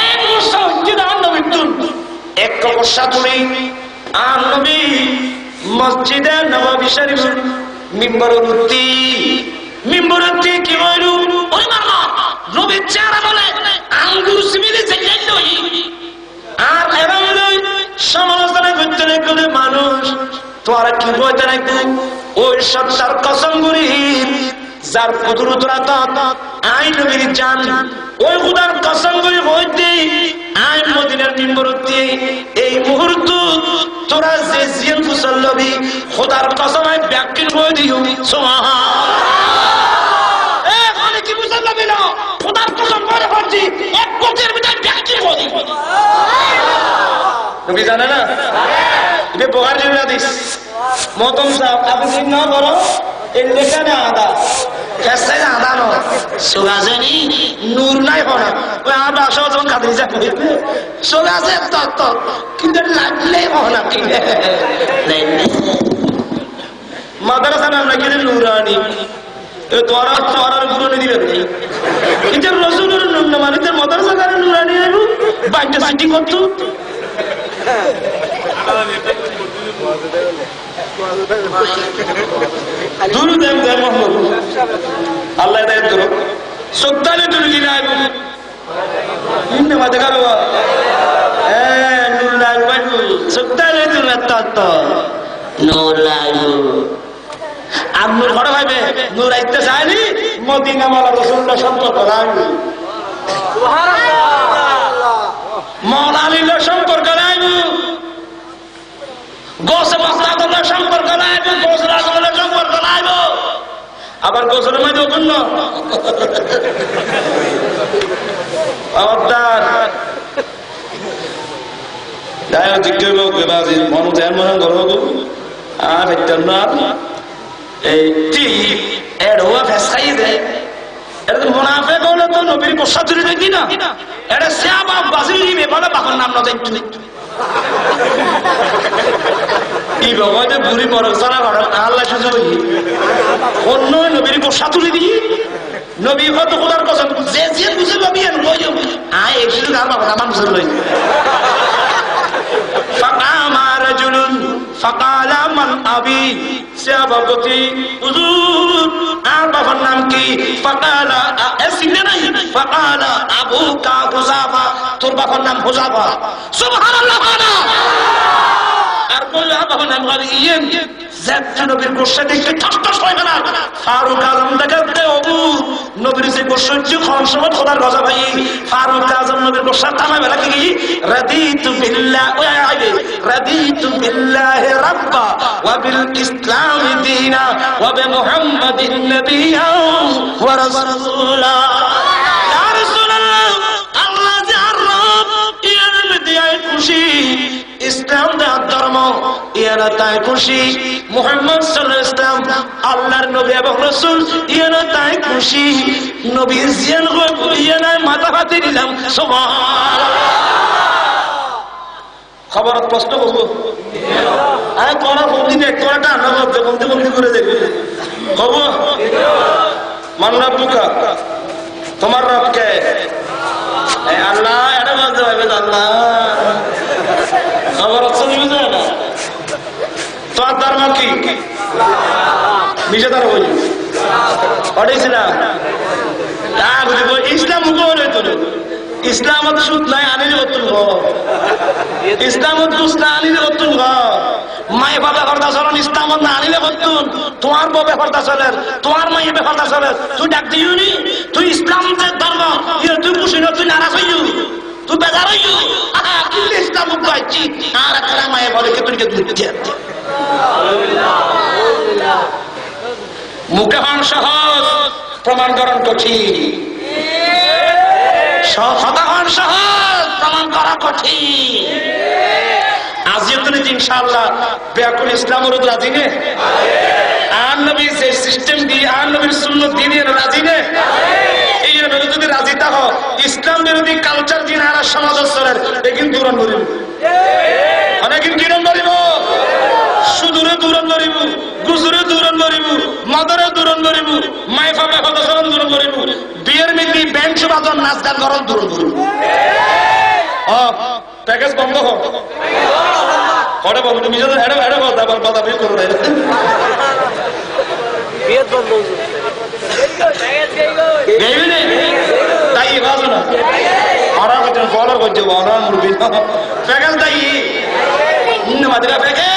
এক বর্ষা উঠতে দাঁড়ান নবী এক বর্ষা তুমি আর নবী মসজিদে নববী শরীফ মিম্বরতি কি হইল ওই মামা নবীর চেহারা বলে আঙ্গুর সিমিলে যাইলেন নই আর এরা হইল সমালোচনা করতে রেখে মানুষ তোরা কি বলতে রাখবো ওই সত্তার কসম করি যার কুদরত আই নবীর জান ওই খুদার কসম করি হইতে আই মদিনার মিম্বরতি এই মুহূর্ত তোরা যে জিয়ান মুসল্লবি খুদার কসম আই ব্যাখ্যা করে দিও সুবহানাল্লাহ এ খালি কি মুসল্লবি না খুদার কসম করে বলছি এক কোটের ভিতর ব্যাখ্যা করে দিও তুমি জানা না এটা বুখারী হাদিস মতম সাহেব আপনি না বলো এই লেখানে আদা ফেসাই আদা ন সুগাজেনি নূর নাই হনা ওই আমরা আসো যখন কাঁদি যা সুগাজে তত কিন্তু লাগলেই হনা কি মাদ্রাসা নাম নাকি নুরানি এ তোরা তোরার গুরু নে দিবেন নাই কিন্তু রাসূলের নাম মানে যে মাদ্রাসা করে নুরানি আইব বাইটা সিটি করত দুরু দেন দেন মোহাম্মদ আল্লাহ দায়িত্ব করো সত্তালে তুমি কি আইব ইন্নে মাদে গালো নূর লাইব সত্তালে তুমি তত নূর লাইব আর নূর বড় ভাইবে নূর আইতে চাইনি মদিনা মাওলা রাসূলুল্লাহ সম্পর্ক রাখবে সুবহানাল্লাহ মাওলা আলীর সম্পর্ক রাখবে গোস মাসলাদুল্লাহ সম্পর্ক রাখবে গোস রাসূলুল্লাহ সম্পর্ক রাখবে আবার গোসলের মধ্যে অন্য আবদার দায় জিজ্ঞেস করবে বাজি মনো ধ্যান মনে করো আর একটা না এই টি এর হওয়া ফেসাই দেয় এটা তো মুনাফিক হলে তো নবীর গোসা চুরি দেখি না এটা শ্যামা বাজিলি বলে বাবার নাম না দেখতে এই ভগবান বুড়ি বড় সারা ঘর আল্লাহ সুযোগ অন্য নবীর গোসা তুলে দিই নবী কত খোদার কসম যে যে বুঝে পাবি আয় এই সুযোগ আর বাবা নাম বুঝে লই ফাকামা রাজুলুন ফাকালা মান আবি সাহাবাতি হুজুর আর বাবার নাম কি ফাকালা এসিনে নাই ফাকালা আবুকা হুযাফা তোর বাবার নাম হুযাফা সুবহানাল্লাহ আর বলল বাবার নাম গালিয়েন জাত নবীর গোসা দেখে ঠাট্টা হয় না ফারুক আজম দেখাতে ওবু নবীর যে গোসজ্জ খান সময় খোদার গজা ভাই ফারুক আজম নবীর গোসা থামা বেলা কি রাদিতু বিল্লাহ ওয়া আইবে রাদিতু বিল্লাহি রাব্বা ওয়া বিল ইসলাম দীনা ওয়া বি মুহাম্মাদিন নাবিয়্যা ওয়া রাসূলা ইয়া রাসূলুল্লাহ আল্লাহ যে আর রব ইয়ার মধ্যে খুশি ইসলাম ধর্ম ইয়ারা তাই খুশি মুহাম্মদ সাল্লাল্লাহু আলাইহি ওয়াসাল্লাম আল্লাহর নবী এবং রাসূল ইয়ারা তাই খুশি নবীর জিয়ান গো ইয়ারা মাথা হাতে দিলাম সুবহানাল্লাহ খবর প্রশ্ন করব আরে কোন বন্দি একটা না বলতে বন্দি করে দেবে হব মাননা বুকা তোমার রব কে আল্লাহ এটা বলতে হবে আল্লাহ আমার অপশন বুঝে না তোর ধর্ম কি নিজে ধর্ম বলি অডিছিলাম ইসলাম মুখে তো ইসলামত সুদ নাই আনিলে করতুন ইসলামত ঘুষ না আনিলে করতুন মায়ে বাবা করতা চলেন ইসলামত না আনিলে করতুন তোমার বাবা করতা চলেন তোমার মায়ে বেফরতা চলেন তুই ডাক দিওনি তুই ইসলাম যে ধর্ম তুই খুশি না তুই নারাজ হইও তুই বেজার হইও কিন্তু ইসলাম পাইছি আর একটা মায়ে বলে কে তুই দুধ মুখে হন সহজ প্রমাণকরণ কঠিন কথা হন সহজ প্রমাণ করা কঠিন আজিয়তনে ইনশাআল্লাহ বেকুল ইসলামের রাজি নে আর নবী যে সিস্টেম দিয়ে আর নবীর সুন্নাত দিয়ে রাজি নে এই যদি রাজি থাকো ইসলাম বিরোধী কালচার দিয়ে আর সমাজ চলের একিন দূরন করিব অনেকিন কিরণ করিব সুদূরে দূরন করিব গুজরে দূরন করিব মাদারে দূরন করিব মাইফামে হদসরণ দূরন করিব বিয়ের মিলি বেঞ্চ বাজন নাচ গান করন দূরন করিব প্যাকেজ বন্ধ হোক হরে বন্ধু তুমি যদি হেডে হেডে বলতে আবার কথা বের করো তাই ভালো না ওরা করছেন ফলো করছে ওরা মুরগি প্যাকেজ তাই মাদিরা প্যাকেজ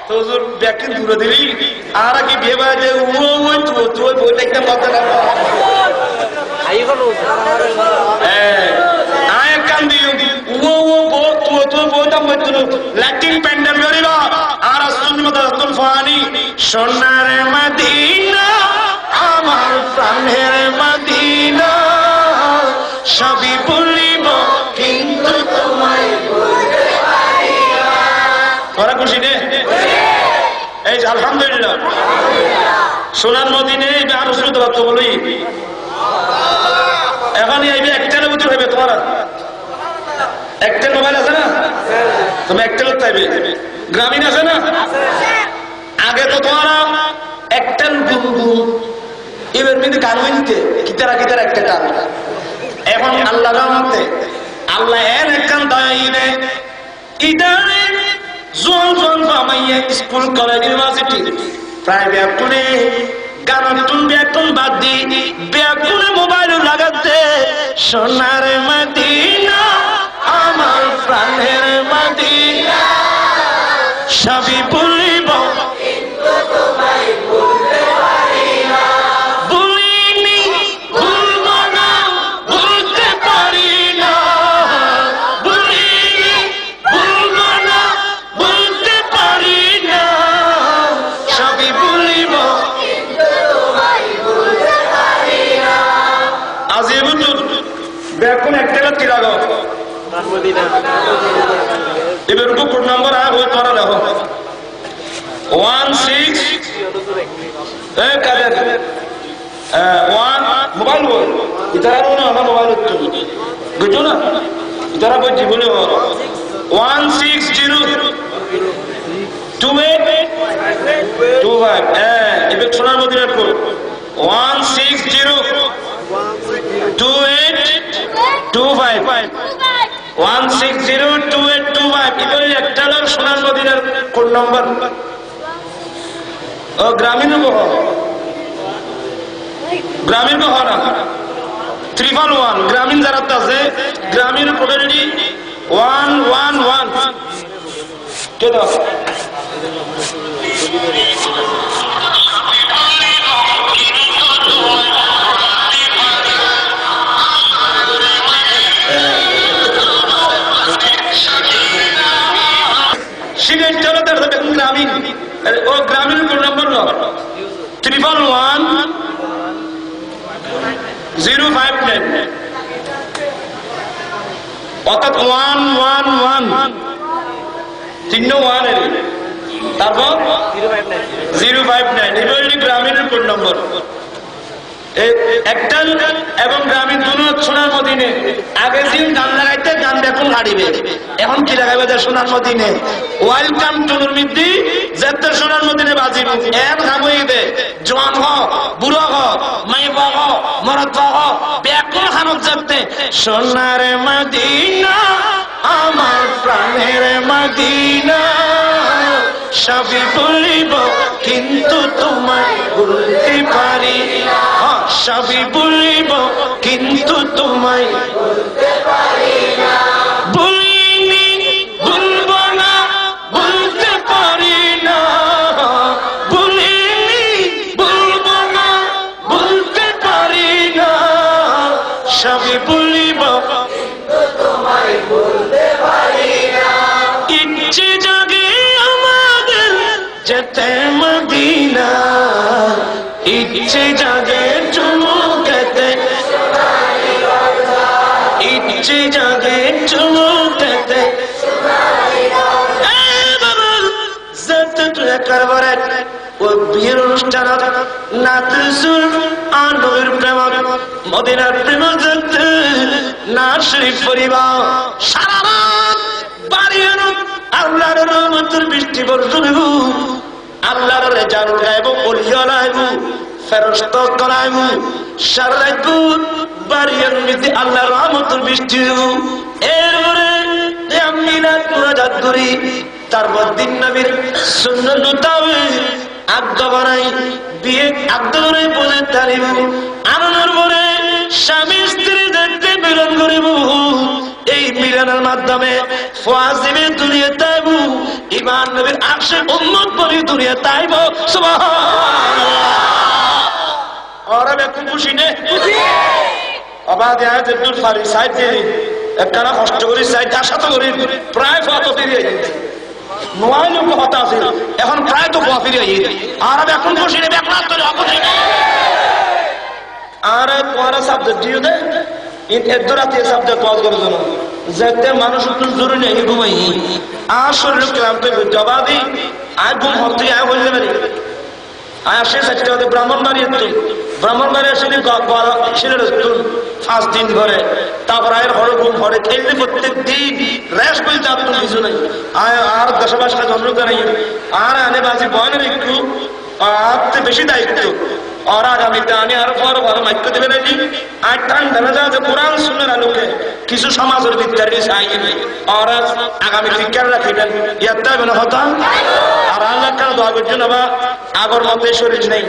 তোর ব্যাগকে দূরে দিলি আর কি বিয়ে বাজে তুই বইটা একদম কথা না সোনার মদিনা আমার প্রাণের মদিনা সবই বলিব কিন্তু তোমায় বলতে পারি না। তোরা খুশি রে এই যে আলহামদুলিল্লাহ সোনার মদিনে আর শুরু তো বলি এখন এই একটা বুঝতে হবে তোমার একটা মোবাইল আছে না তুমি একটা করতে হবে গ্রামীণ আছে না আগে তো তোমার একটা এবার কিন্তু গান হইতে কিতারা কিতারা একটা গান এখন আল্লাহ রহমতে আল্লাহ এর একখান দয়াইনে ইদারে জোন জোন বামাইয়া স্কুল কলেজ ইউনিভার্সিটি প্রায় ব্যাকুলে গান টুন ব্যাকুল বাদ দি ব্যাকুলে মোবাইল লাগাতে সোনার মদিনা আমার প্রাণের মদিনা সবই বলিব কিন্তু তোমায় বলতে পারি না বলিনি ভুলব না বলতে পারি না বলিনি ভুলব না বলতে পারি না সবই বলিব কিন্তু তোমায় বলতে পারি না আজি বুঝুন বেকুন একটা কি লাগো এবার কোড নাম্বার আর ওই তোরা দেখো 16 কাদের 1 মোবাইল বল ইতারা না না মোবাইল তো বুঝো না ইতারা বল জীবনে 1602825 এবার সোনার মদিনার কোড 1602825 1602825 একটা লোক সোনার মদিনার কোড নম্বর ও গ্রামীণ গ্রামীণ না 311 গ্রামীণ যারা আছে গ্রামীণ কোডেরই 111 কে দাও গ্রামীণ ও গ্রামীণ কোড নম্বর 311-059 অর্থাৎ 111 চিহ্ন 1 এর তারপর 059 এটা হল গ্রামীণ কোড নম্বর একটাল এবং গ্রামীণ দুনো সোনার মদিনে আগের দিন গান লাগাইতে গান দেখুন হারিবে এখন কি লাগাইবে সোনার মদিনে ওয়েলকাম টু নুরমিদ্দি যেতে সোনার মদিনে বাজিব এর গাবই দে জওয়ান হ বুড়ো হ মাইবা হ মরদ হ বেকুল খানত যেতে সোনার মদিনা আমার প্রাণের মদিনা সবই বলিব কিন্তু তোমায় বলতে পারি না সবই বলিব কিন্তু তোমায় বলতে পারি না বলিনি বলব না বলতে পারি না বলিনি বলব না বলতে পারি না সবই বলিব কিন্তু তোমায় বলতে পারি না ইচ্ছে জাগে আমাদের যেতে মদিনা ইচ্ছে জাগে চুমুকেতে ইচ্ছে জাগে চুমুক একেবারে ওই বিয়ের অনুষ্ঠান নাতিসুল আনবীর প্রেম মদিনার প্রেম দেখতে না শরীফ পরিবার সারা রাত বাড়ির আল্লাহর রহমতের বৃষ্টি বর্ষণ আল্লাহর রেজাল গাইব ওলিয়া লাইব ফেরেশতা গাইব সারা রাত বাড়ির মধ্যে আল্লাহর রহমতের বৃষ্টি এরপরে আমি না মুরাজাত করি তারপর দিন নবীর সুন্নাত মোতাবেক আজ্ঞা বানাই বিয়ে আজ্ঞা করে বলে তারিব আনন্দের পরে স্বামী স্ত্রী দেখতে মিলন করিব এই মিলনের মাধ্যমে ফাজিবে দুনিয়া তাইব ইমান নবীর আশে উম্মত বলি দুনিয়া তাইব সুবহানাল্লাহ আর আমি খুব খুশি নে খুশি আবাদ আয়াত দূর ফারি সাইড দিয়ে একখানা কষ্ট করি সাইড আশা তো করি প্রায় ফটো দিয়ে নয় লোক হতা আছে এখন প্রায় তো ফিরে আর আমি এখন খুশি নেবে আপনার তো খুশি আর তোমার সাবজেক্ট দিও দে এদরাতে সাবজেক্ট পাস করে জন্য যেতে মানুষ একটু জরুরি নেই ঘুমাই আর শরীর ক্লান্ত জবাবি আর ঘুম হতে আয় হয়ে যাবে আয় আসে চারটে হতে ব্রাহ্মণবাড়ি ব্রাহ্মণবাড়ি আসে ছেলে 5 দিন ধরে তারপর আয়ের হরে ঘুম হরে খেললে প্রত্যেক দিন রেশ বলতে আপনার কিছু নেই আয় আর দশবাসটা জন্ম করাই আর আনে বাজি বয়নের একটু আপনি বেশি দায়িত্ব और আগামীতে আমি আর বড় বড় মাইক্য দেবে নাকি আর টান ধরে যাওয়া যে কোরআন সুন্নাহর আলোকে কিছু সমাজের বিদ্যার্থী চাই আর আগামী শিক্ষার রাখিবেন ইয়াতে হবে না হতা আর আল্লাহ কেন দোয়া করছেন বাবা আগর মতে শরীর নেই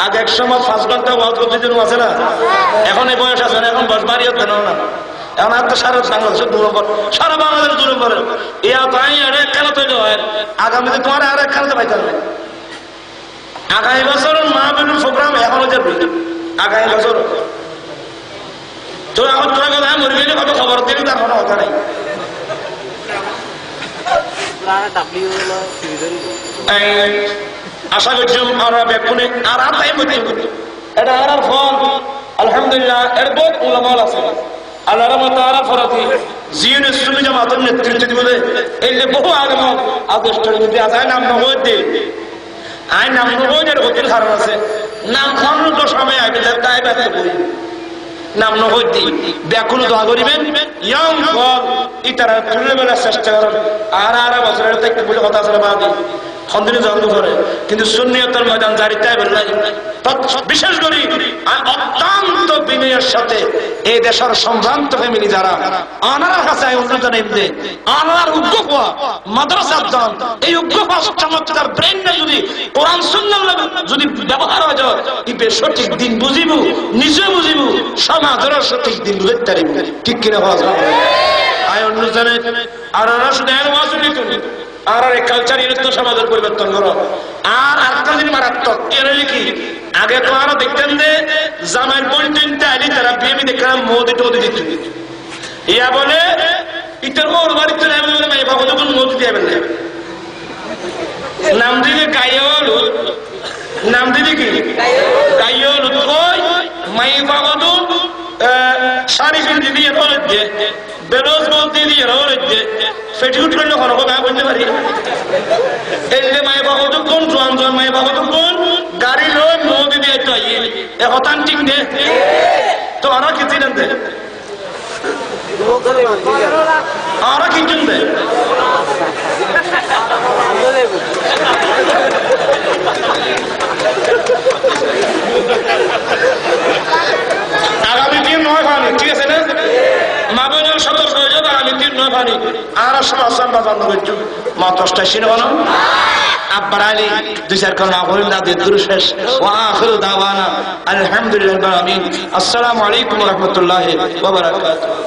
আগে এক সময় 5 ঘন্টা ওয়াজ করতে জন্য আছে না এখন এই বয়স আছে না এখন বস বাড়ি হতে না এখন আর তো সারা বাংলাদেশের দূর পর সারা বাংলাদেশের দূর পরে ইয়া তাই আর এক খেলা তৈরি হয় আগামীতে তোমার আর এক খেলাতে পাইতে হবে আগামী বছর মাহফিলের প্রোগ্রাম এখনো যাবে আগামী বছর তো এখন তোরা কথা মরে গেলে কত খবর দিবি তার কোনো কথা নাই আশা করছি আমরা বেকুনে আর তাই মধ্যে এটা আর ফল আলহামদুলিল্লাহ এর বহুত উলামাল আছে আল্লাহর রহমতে আর ফরাতি জিনে সুন্নি জামাতের নেতৃত্ব দিবলে এই যে বহু আলেম আদর্শের মধ্যে আছে নাম নগদ দে আই নাম নগদের হতির কারণ আছে নাম খন্ড সময় আগে তাই ব্যস্ত করি নাম নগদ দিই ব্যাকুল দোয়া করিবেন ইয়ং ফল ইতারা তুলে বেলার চেষ্টা করেন আর বছরের থেকে বলে কথা আছে বাদি খন্দিনে জন্ম করে কিন্তু সুন্নিয়তের ময়দান জারি তাই বললাই বিশেষ করে অত্যন্ত বিনয়ের সাথে এই দেশের সম্ভ্রান্ত ফ্যামিলি যারা আনার কাছে উন্নত নেমতে আনার উদ্যোগ মাদ্রাসার জন এই উদ্যোগ চমৎকার ব্রেন যদি কোরআন সুন্নাহ যদি ব্যবহার হয় এই সঠিক দিন বুঝিব নিজে বুঝিব সমাজের সঠিক দিন বুঝতে পারিব ঠিক কিনা হওয়া যায় আয় অন্য জানে আর শুধু আর এই কালচার ইউনিট সমাজের পরিবর্তন করো আর একটা জিনিস মারাত্মক এর কি আগে তো আরো দেখতেন যে জামাইয়ের পয়েন্ট আইলি তারা বিয়ে দেখলাম মোদি টোদি দিত ইয়া বলে ইটার ওর বাড়িতে মেয়ে বাবু যখন মোদি দিয়ে বেলে নাম দিলে গাইল নাম দিলে কি গাইল কই মাই বাবু শাড়ি ফিরে দিয়ে বলে দিয়ে বেরোজ বলতে দিয়ে রয়েছে ফেটি উঠলে কোনো গায়ে বলতে পারি এই যে মায়ের বাবা তো কোন জোয়ান জোয়ান মায়ের বাবা তো কোন গাড়ি লোক মোদি দিয়ে তো হতান ঠিক নে তো ওরা কি চিনেন দে ওরা কি চিনবে আগামী দিন 9 ভানি ঠিক আছে না মাবনের সতর্ক হয়ে যাবে আগামী দিন 9 ভানি আর সমাসান বাজার নবীর মা 10টা সিনে বানো আব্বার আলী 2-4 কারণ আবরুল দাদি দুরুশেষ ওয়া আখিরু দাওয়ানা আলহামদুলিল্লাহি রাব্বিল আলামিন আসসালামু আলাইকুম ওয়া রাহমাতুল্লাহি ওয়া বারাকাতুহু